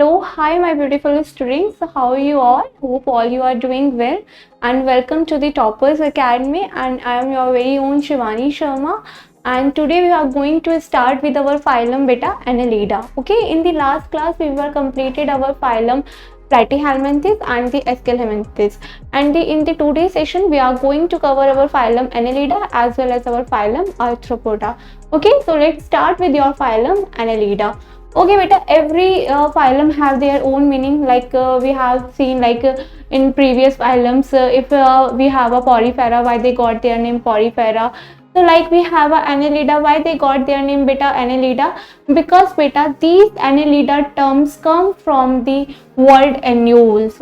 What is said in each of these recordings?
Hello, hi my beautiful students. How are you all? Hope all you are doing well and welcome to the Toppers Academy, and I am your very own Shivani Sharma, and today we are going to start with our phylum Beta Annelida. Okay, in the last class we were completed our phylum Platyhelminthes and the Aschelhelminthes, and in the today's session we are going to cover our phylum Annelida as well as our phylum Arthropoda. Okay, so let's start with your phylum Annelida. Okay beta, every phylum have their own meaning, like we have seen like in previous phylums, if we have a Porifera, why they got their name Porifera. So like we have a Annelida, why they got their name beta Annelida, because beta these Annelida terms come from the word annuals.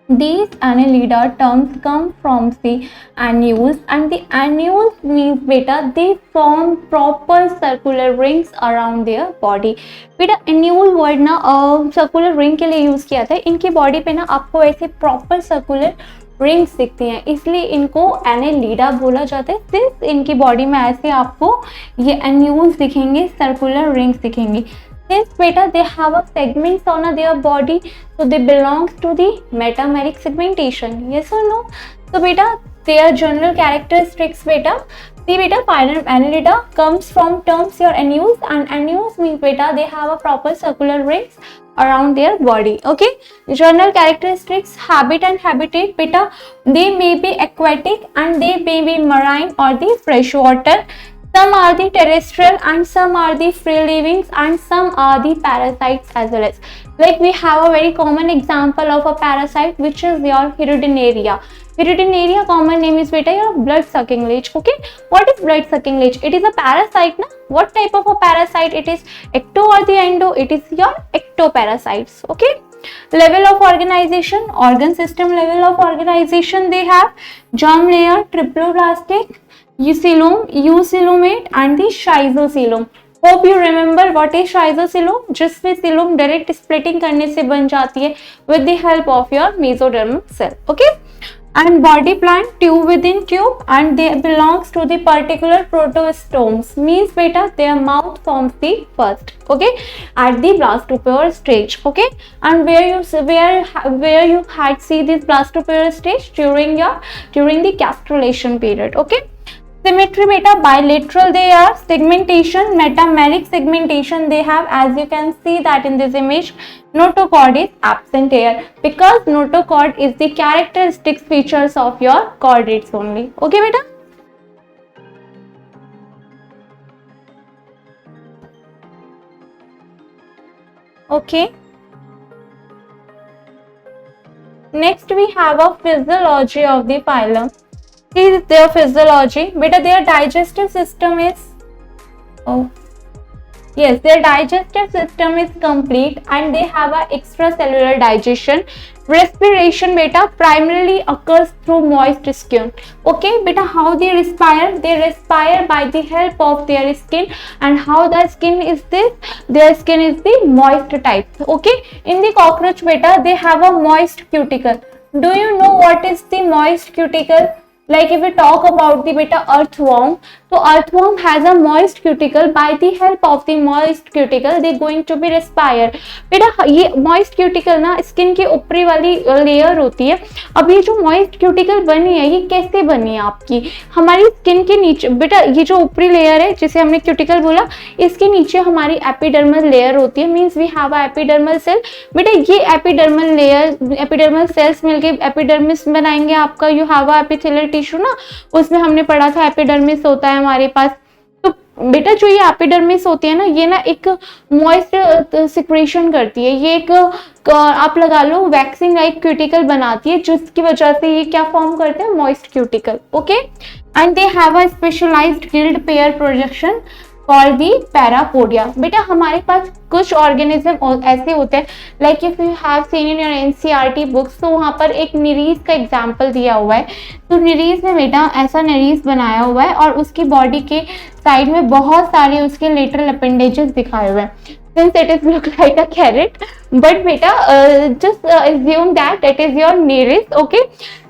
These Annelida terms come from the annuals, and the annuals means beta they form proper circular rings around their body. बेटा annual word ना circular ring के लिए use किया था. इनकी body पे ना आपको ऐसे प्रॉपर सर्कुलर रिंग्स दिखती हैं, इसलिए इनको एनेलिडा बोला जाता है. सिंस इनकी बॉडी में ऐसे आपको ये एन्यूल्स दिखेंगे, सर्कुलर रिंग्स दिखेंगे. Since beta they have a segments on their body, so they belongs to the metameric segmentation. Yes or no? So beta their general characteristics beta. See beta phylum Annelida comes from terms your annuals, and annuals means beta they have a proper circular rings around their body. Okay, general characteristics, habit and habitat beta they may be aquatic and they may be marine or the freshwater. Some are the terrestrial and some are the free livings and some are the parasites as well as. Like we have a very common example of a parasite which is your Hirudinaria. Hirudinaria common name is beta your blood sucking leech. Okay, what is blood sucking leech? It is a parasite na? What type of a parasite it is? Ecto or the endo? It is your ectoparasites. Okay. Level of organization, organ system level of organization they have germ layer, triploblastic, eucoelomate and the schizosylum. Hope you remember what is schizosylum, जिसमें Seelam direct splitting करने से बन जाती है with the help of your mesodermal cell. Okay, and body plan tube within tube, and they belongs to the particular protostomes, means beta their mouth forms the first. Okay, at the blastopore stage. Okay, and where you had see this blastopore stage during the gastrulation period. Okay. Symmetry beta bilateral they are. Segmentation, metameric segmentation they have, as you can see that in this image. Notochord is absent here because notochord is the characteristic features of your chordates only. Okay beta. Okay. Next we have a physiology of the phylum. See their physiology. Beta their digestive system is their digestive system is complete and they have a extracellular digestion. Respiration beta primarily occurs through moist skin. Okay beta, how they respire? They respire by the help of their skin, and how the skin is this? Their skin is the moist type. Okay, in the cockroach beta they have a moist cuticle. Do you know what is the moist cuticle? Like if we talk about the beta earthworm, so earthworm has a moist cuticle. By the help of the moist cuticle they going to be respire. बेटा ये moist cuticle ना skin की ऊपरी वाली layer होती है. अब ये जो moist cuticle बनी है ये कैसे बनी है आपकी? हमारी स्किन के नीचे बेटा ये जो ऊपरी लेयर है जिसे हमने cuticle बोला, इसके नीचे हमारी एपिडर्मल लेयर होती है. Means we have a epidermal cell. बेटा ये एपिडर्मल लेयर, एपिडर्मल सेल्स मिलके एपिडर्मिस बनाएंगे आपका. You have a epithelial tissue ना, उसमें हमने पढ़ा था एपिडर्मिस होता है हमारे पास. तो बेटा जो ये एपिडर्मिस होती है ना, ये ना एक मॉइस्ट सिक्रेशन करती है. ये एक आप लगा लो वैक्सिंग लाइक क्यूटिकल बनाती है, जिसकी वजह से ये क्या फॉर्म करते हैं? Moist cuticle. Okay, and they have a specialised gilled pair projection called the parapodia. बेटा हमारे पास कुछ ऑर्गेनिज्म ऐसे होते हैं, like if you have seen in your NCERT books, तो वहाँ पर एक निरीज का एग्जांपल दिया हुआ है. तो निरीज में बेटा ऐसा निरीज बनाया हुआ है और उसकी बॉडी के साइड में बहुत सारे उसके लेटरल अपेंडेजेस दिखाए हुए हैं. Since it is look like a carrot, but बेटा just assume that it is your nereis. Okay,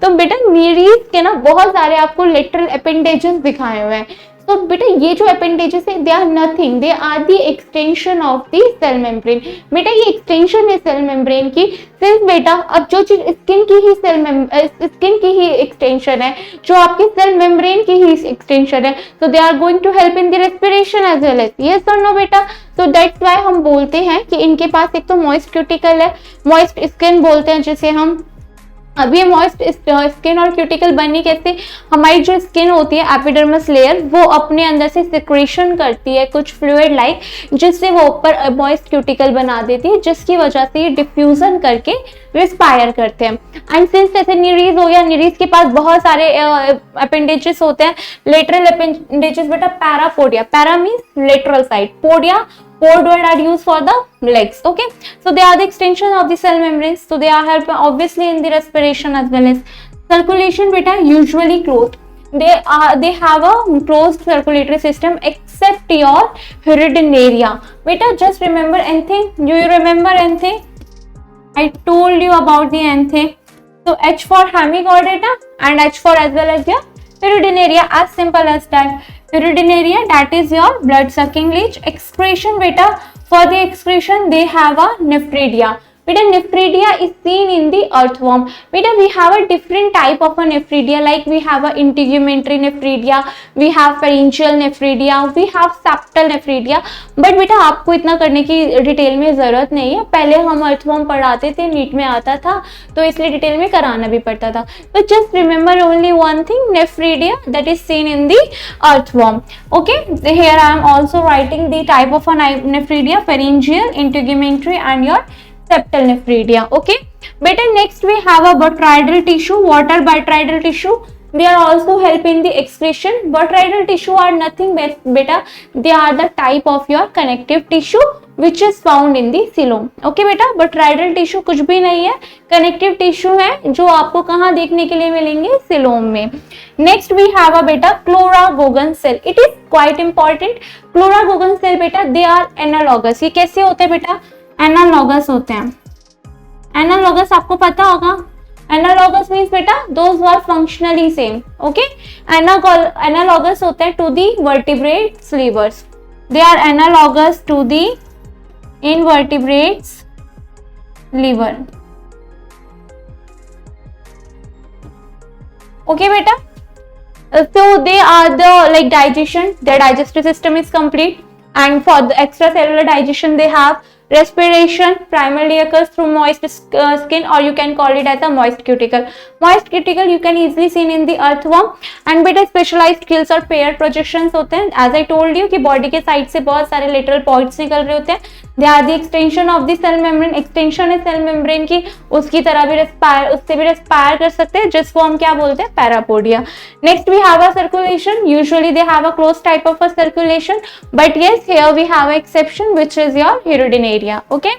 तो बेटा nereis के ना बहुत सारे आपको lateral appendages दिखाए हुए हैं. तो बेटा ये जो अपेंडेजेस है they are nothing, they are the extension of the cell membrane. बेटा ये एक्सटेंशन है सेल मेम्ब्रेन की। सिर्फ बेटा अब जो चीज स्किन की ही स्किन की ही एक्सटेंशन है, जो आपके सेल मेम्ब्रेन की ही एक्सटेंशन है, तो they are going to help in the respiration as well as, yes और नो बेटा। तो दैट्स व्हाई हम बोलते हैं कि इनके पास एक तो मॉइस्ट क्यूटिकल है, मॉइस्ट स्किन बोलते हैं जिसे हम। अब ये मॉइस्ट स्किन और क्यूटिकल बननी कैसे, हमारी जो स्किन होती है एपिडर्मस लेयर, वो अपने अंदर से सिक्रेशन करती है कुछ फ्लूइड लाइक, जिससे वो ऊपर मॉइस्ट क्यूटिकल बना देती है, जिसकी वजह से ये डिफ्यूजन करके रिस्पायर करते हैं। एंड सिंस जैसे निरीज हो गया, निरीज के पास बहुत सारे अपेंडेजेस होते हैं। लेटरल अपेंडेजेस बेटा parapodia, para means lateral side, podia Port word are used for the legs. Okay, so they are the extension of the cell membranes, so they are help obviously in the respiration as well as circulation. Beta usually closed, they have a closed circulatory system except your hereditaria. Beta just remember anything, do you remember anything I told you about the anything? So H for hemichordata and H for as well as your hereditaria, as simple as that. Hereditaria, that is your blood sucking leech. Excretion beta, for the excretion they have a nephridia. Beta nephridia is seen in the earthworm. Beta we have a different type of a nephridia, like we have a integumentary nephridia, we have pharyngeal nephridia, we have septal nephridia. But बेटा आपको इतना करने की detail में जरूरत नहीं है, पहले हम अर्थवर्म पढ़ाते थे, नीट में आता था, तो इसलिए डिटेल में कराना भी पड़ता था। तो just remember only one thing, nephridia that is seen in the earthworm. Okay, here I am also writing the type of a nephridia: pharyngeal, integumentary and your septal nephridia. Okay, better next we have a botryoidal tissue. What are botryoidal tissue? They are also help in the excretion. Botryoidal tissue are nothing but beta, they are the type of your connective tissue which is found in the coelom. Okay बेटा, botryoidal tissue कुछ भी नहीं है, connective tissue है जो आपको कहाँ देखने के लिए मिलेंगे, coelom में। Next we have a बेटा Chlorogogan cell. It is quite important. Chlorogogan cell बेटा they are analogous. ये कैसे होते हैं बेटा, एनालॉगस होते हैं। एनालॉगस आपको पता होगा, एनालॉगस मीन्स बेटा those are functionally same. Okay, analogous होते हैं to the vertebrates livers, they are analogous to the invertebrates liver. Okay बेटा, so they are the like digestion, their digestive system is complete, and for the extracellular digestion they have respiration primarily occurs through moist skin, or you can call it as a moist cuticle. Moist cuticle you can easily seen in the earthworm. And बेटा specialized gills और pair projections होते हैं, as I told you कि body के side से बहुत सारे lateral points निकल रहे होते हैं, they are the extension of the cell membrane. extension है cell membrane की, उसकी तरह भी respire, उससे भी respire कर सकते हैं, जिसको हम क्या बोलते हैं, parapodia. Next we have a circulation. Usually they have a closed type of a circulation, but yes, here we have an exception which is your hereditary. Okay,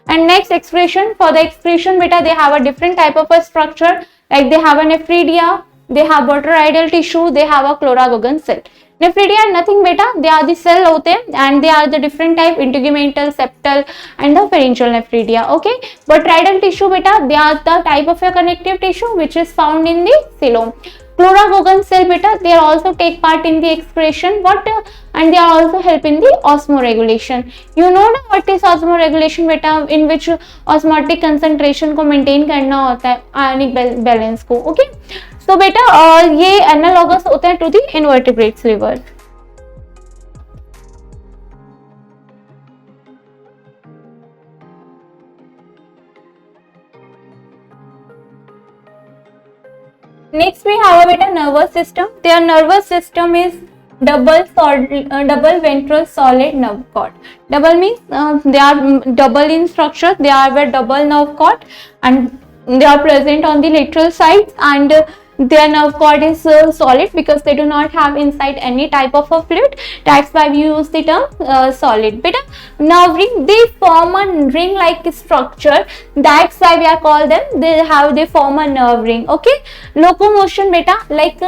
and next excretion. For the excretion beta they have a different type of a structure, like they have a nephridia, they have botryoidal tissue, they have a Chlorogogan cell. Nephridia are nothing beta, they are the cell होते हैं, and they are the different type, integumental, septal and the pharyngeal nephridia. Okay, botryoidal tissue beta they are the type of a connective tissue which is found in the coelom. Chlorogogan cell beta they are also take part in the excretion, and they are also help in the osmoregulation. You know ना what is osmoregulation beta, in which osmotic concentration को maintain करना होता है, ionic balance को. Okay, so बेटा ये analogous होता है to the invertebrates liver. Next we have a beta nervous system. Their nervous system is double ventral solid nerve cord. Double means they are double in structure, they are a double nerve cord, and they are present on the lateral sides, and their nerve cord is solid because they do not have inside any type of a fluid. That's why we use the term solid. Beta nerve ring, they form a ring like structure, that's why we are called them, they form a nerve ring. Okay, locomotion beta, like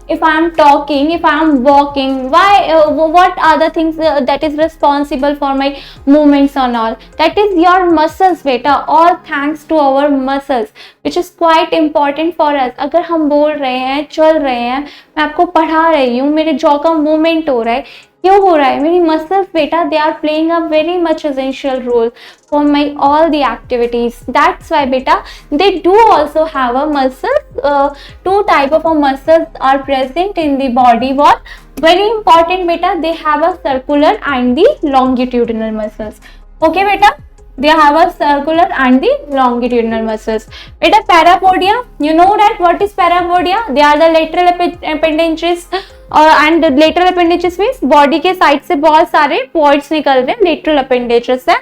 if I am talking, if I am walking, why, what are the things that is responsible for my movements and all? That is your muscles beta, all thanks to our muscles, which is quite important for us. अगर हम बोल रहे हैं, चल रहे हैं, मैं आपको पढ़ा रही हूँ, मेरे जॉ का मूवमेंट हो रहा है, क्यों हो रहा है? मेरी मसल्स बेटा, they are playing a very much essential role for my all the activities. That's why beta, they do also have a muscles. Two type of muscles are present in the body. What very important beta, they have a circular and the longitudinal muscles. Okay beta, they have a circular and the longitudinal muscles. Beta, parapodia, you know that what is parapodia? They are the lateral appendages and the lateral appendages means body के side से बहुत सारे points निकल रहे हैं, lateral appendages है,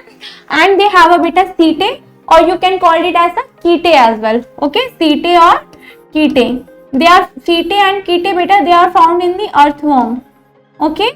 and they have a beta setae, or you can call it as a ketae as well. Okay, setae or ketae, they are setae and ketae beta, they are found in the earthworm. Okay,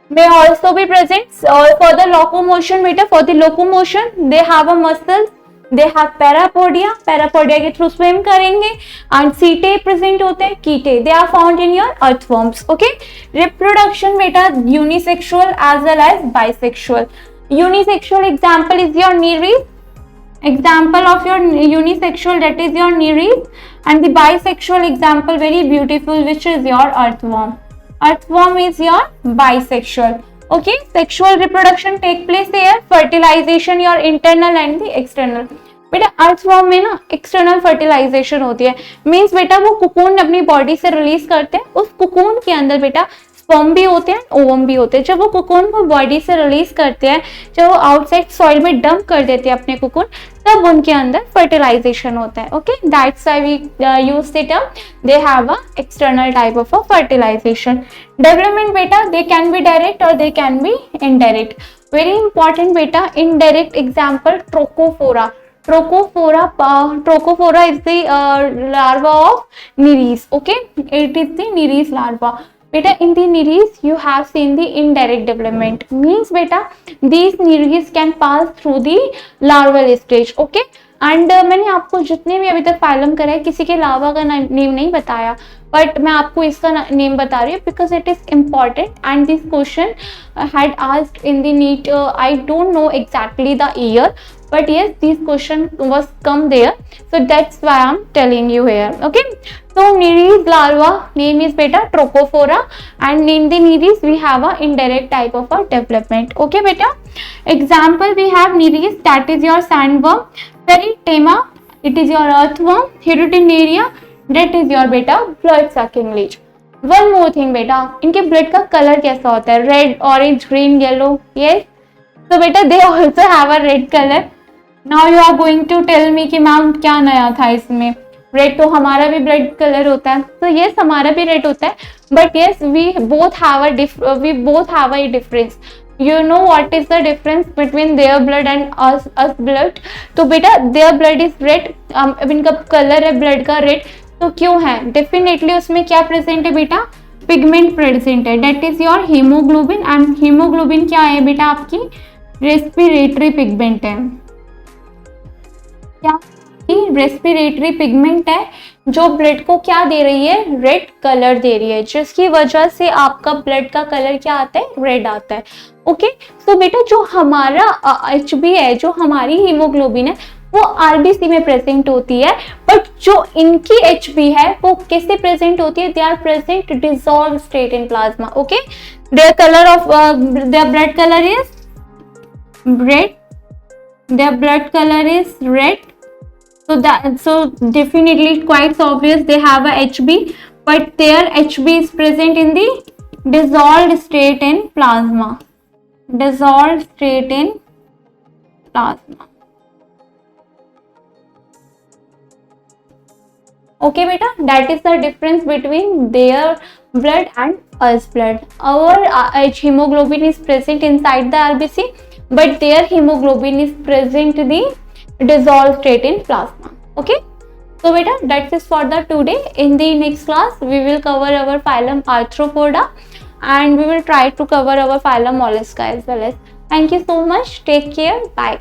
may also be present for the locomotion beta. For the locomotion they have a muscles, they have parapodia, parapodia के through swim करेंगे, and setae present होते हैं, ketae, they are found in your earthworms. Okay, reproduction beta, unisexual as well as bisexual. Unisexual example is your nereis, example of your unisexual, that is your nereis, and the bisexual example very beautiful, which is your earthworm. Earthworm is your bisexual. Okay, sexual reproduction take place here, fertilization your internal and the external. बेटा earthworm में ना external fertilisation होती है, means बेटा वो cocoon अपनी body से release करते हैं, उस कुकून के अंदर बेटा स्पर्म भी होते हैं, ओवम भी होते हैं. जब वो कुकून को बॉडी से रिलीज करते हैं, जब वो आउटसाइड सॉइल में डंप कर देते हैं अपने कुकून, तब उनके अंदर फर्टिलाइजेशन होता है. Okay, that's why we use the term they have a external type of a fertilization. Development बेटा, दे कैन बी डायरेक्ट और they can be indirect. Very important बेटा, indirect example trochophora. Trochophora is the larva of nereis. Okay, it is the nereis larva. Beta, in the nereis you have seen the indirect development. Means beta, these nereis can pass through the larval stage. Okay, and मैंने आपको जितने भी अभी तक phylum करा है, किसी के लार्वा का नेम नहीं बताया, बट मैं आपको इसका नेम बता रही हूँ because it is important. And this question had asked in the NEET, I don't know exactly the year, but yes, this question was come there, so that's why I'm telling you here. Okay, so nereis larva name is beta Trochophora, and in the nereis we have a indirect type of a development. Okay beta, example we have nereis, that is your sandworm. Perithema, it is your earthworm. Heterotenaria, that is your beta blood sucking leech. One more thing beta, इनके blood का color कैसा होता है? Red, orange, green, yellow. Yes, so beta they also have a red color. Now you are going to tell me कि ma'am क्या नया था इसमें? रेड तो हमारा भी ब्लड कलर होता है, तो यस हमारा भी रेड होता है, but yes we both have a difference. You know what is the difference between their blood and us blood? तो बेटा their blood is red, इनका कलर है ब्लड का रेड, तो क्यों है? डेफिनेटली उसमें क्या प्रेजेंट है बेटा? पिगमेंट प्रेजेंट है, that is your haemoglobin. And haemoglobin क्या है बेटा? आपकी रेस्पिरेटरी पिगमेंट है. क्या? रेस्पिरेटरी पिगमेंट है जो ब्लड को क्या दे रही है? रेड कलर दे रही है, जिसकी वजह से आपका ब्लड का कलर क्या आता है? रेड आता है. ओके, सो बेटा जो हमारा HB है, जो हमारी हीमोग्लोबिन है, वो RBC में प्रेजेंट होती है, बट जो इनकी HB है वो कैसे प्रेजेंट होती है? They are present dissolve state in plasma. Okay, their colour of their blood colour is red, their blood color is red, so definitely quite obvious they have a HB, but their HB is present in the dissolved state in plasma. Dissolved state in plasma. Okay beta, that is the difference between their blood and us blood. Our hemoglobin is present inside the RBC, but their hemoglobin is present in the dissolved state in plasma. Okay, so beta that's it for the today. In the next class we will cover our phylum Arthropoda, and we will try to cover our phylum Mollusca as well as. Thank you so much, take care, bye.